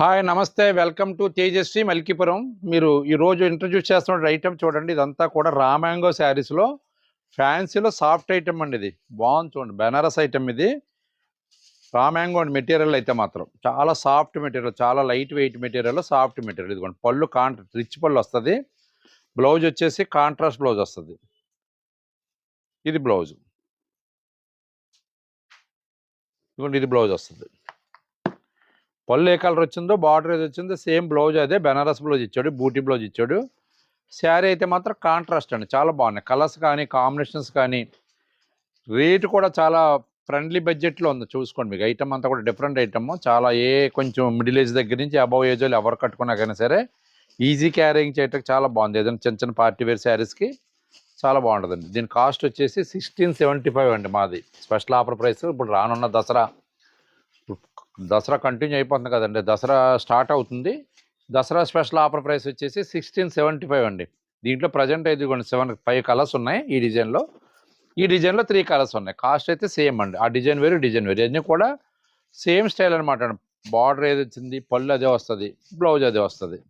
Hi నమస్తే welcome to Tejaswi Malkipuram. మీరు ఈరోజు ఇంట్రడ్యూస్ చేస్తున్న ఐటమ్ చూడండి. ఇదంతా కూడా రా మ్యాంగో శారీస్లో ఫ్యాన్సీలో సాఫ్ట్ ఐటమ్ అండి. ఇది బాగుంది చూడండి. బెనారస్ ఐటమ్ ఇది. రా మ్యాంగో అండి. మెటీరియల్ అయితే మాత్రం చాలా సాఫ్ట్ మెటీరియల్, చాలా light weight material, soft material. ఇదిగోండి పళ్ళు రిచ్ పళ్ళు వస్తుంది. బ్లౌజ్ వచ్చేసి కాంట్రాస్ట్ బ్లౌజ్ వస్తుంది. ఇది బ్లౌజ్. ఇదిగోండి ఇది బ్లౌజ్ వస్తుంది. పళ్ళు ఏ కలర్ వచ్చిందో, బార్డర్ ఏది వచ్చిందో సేమ్ బ్లౌజ్ అదే. బెనారస్ బ్లౌజ్ ఇచ్చాడు, బూటీ బ్లౌజ్ ఇచ్చాడు. శారీ అయితే మాత్రం కాంట్రాస్ట్ అండి. చాలా బాగున్నాయి కలర్స్ కానీ, కాంబినేషన్స్ కానీ. రేటు కూడా చాలా ఫ్రెండ్లీ బడ్జెట్లో ఉంది. చూసుకోండి, మీకు ఐటమ్ అంతా కూడా డిఫరెంట్ ఐటమ్. చాలా కొంచెం మిడిల్ ఏజ్ దగ్గర నుంచి అబవ్ ఏజ్ వాళ్ళు ఎవరు కట్టుకున్నా కానీ సరే ఈజీ క్యారింగ్ చేయటం చాలా బాగుంది. ఏదైనా చిన్న చిన్న పార్టీ వేర్ శారీస్కి చాలా బాగుంటుందండి. దీని కాస్ట్ వచ్చేసి 1675 అండి. మాది స్పెషల్ ఆఫర్ ప్రైస్. ఇప్పుడు రానున్న దసరా కంటిన్యూ అయిపోతుంది కదండి. దసరా స్టార్ట్ అవుతుంది. దసరా స్పెషల్ ఆఫర్ ప్రైస్ వచ్చేసి 1675 అండి. దీంట్లో ప్రజెంట్ అయితే 5 కలర్స్ ఉన్నాయి. ఈ డిజైన్లో 3 కలర్స్ ఉన్నాయి. కాస్ట్ అయితే సేమ్ అండి. ఆ డిజైన్ వేరు, డిజైన్ వేరు. అన్నీ కూడా సేమ్ స్టైల్ అనమాట. బార్డర్ ఏది వచ్చింది, పళ్ళు అదే వస్తుంది, బ్లౌజ్ అదే వస్తుంది.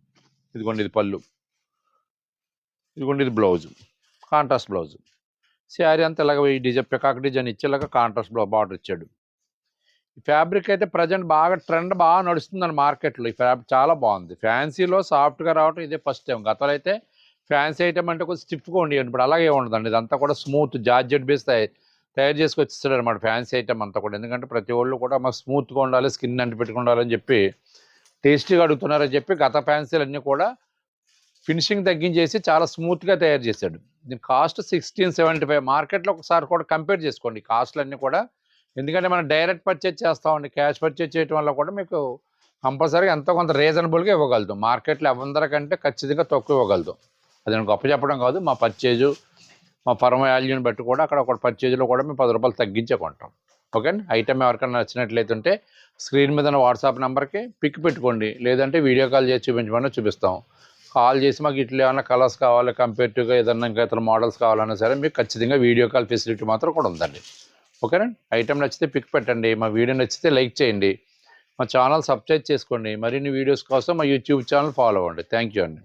ఇదిగోండి ఇది పళ్ళు, ఇదిగోండి ఇది బ్లౌజ్, కాంట్రాస్ట్ బ్లౌజ్. శారీ అంతా ఇలాగ ఈ డిజైన్ పికాక్ డిజైన్ ఇచ్చేలాగా కాంట్రాస్ట్ బార్డర్ ఇచ్చాడు. ఈ ఫ్యాబ్రిక్ అయితే ప్రజెంట్ బాగా ట్రెండ్ బాగా నడుస్తుందండి మార్కెట్లో. ఈ ఫ్యాబ్రిక్ చాలా బాగుంది. ఫ్యాన్సీలో సాఫ్ట్గా రావటం ఇదే ఫస్ట్ టైం. గతంలో అయితే ఫ్యాన్సీ ఐటమ్ అంటే కొంచెం స్టిఫ్గా ఉండేది. ఇప్పుడు అలాగే ఉండదండి. ఇదంతా కూడా స్మూత్ జార్జెట్ బేస్ తయారు చేసుకొచ్చిస్తాడు అనమాట ఫ్యాన్సీ ఐటమ్ అంతా కూడా. ఎందుకంటే ప్రతి ఒళ్ళు కూడా మాకు స్మూత్గా ఉండాలి, స్కిన్ అంటి పెట్టుకుండాలని చెప్పి టేస్టీగా అడుగుతున్నారని చెప్పి గత ఫ్యాన్సీలు అన్నీ కూడా ఫినిషింగ్ తగ్గించేసి చాలా స్మూత్గా తయారు చేశాడు. దీని కాస్ట్ 1675. మార్కెట్లో ఒకసారి కూడా కంపేర్ చేసుకోండి కాస్ట్లు అన్నీ కూడా. ఎందుకంటే మనం డైరెక్ట్ పర్చేజ్ చేస్తామండి. క్యాష్ పర్చేజ్ చేయడం వల్ల కూడా మీకు కంపల్సరీగా ఎంతో కొంత రీజనబుల్గా ఇవ్వగలుగుతాం. మార్కెట్లో అందరికంటే ఖచ్చితంగా తక్కువ ఇవ్వగలుగుతాం. అది నేను గొప్ప చెప్పడం కాదు. మా పర్చేజు, మా ఫర్మ్ వాల్యూని బట్టి కూడా అక్కడ ఒక పర్చేజ్లో కూడా మేము 10 రూపాయలు తగ్గించే కొంటాం. ఓకే అండి. ఐటమ్ ఎవరికైనా నచ్చినట్లయితే స్క్రీన్ మీద వాట్సాప్ నెంబర్కి పిక్ పెట్టుకోండి. లేదంటే వీడియో కాల్ చేసి చూపించమని చూపిస్తాం. కాల్ చేసి మాకు ఇట్లా ఏమైనా కలర్స్ కావాలి, కంపేరిటివ్గా ఏదన్నా ఇంకా ఇతర మోడల్స్ కావాలన్నా సరే మీకు ఖచ్చితంగా వీడియో కాల్ ఫెసిలిటీ మాత్రం కూడా ఉందండి. ఓకేనా. ఐటమ్ నచ్చితే పిక్ పెట్టండి. మా వీడియో నచ్చితే లైక్ చేయండి. మా ఛానల్ సబ్స్క్రైబ్ చేసుకోండి. మరిన్ని వీడియోస్ కోసం మా యూట్యూబ్ ఛానల్ ఫాలో అవ్వండి. థ్యాంక్ యూ అండి.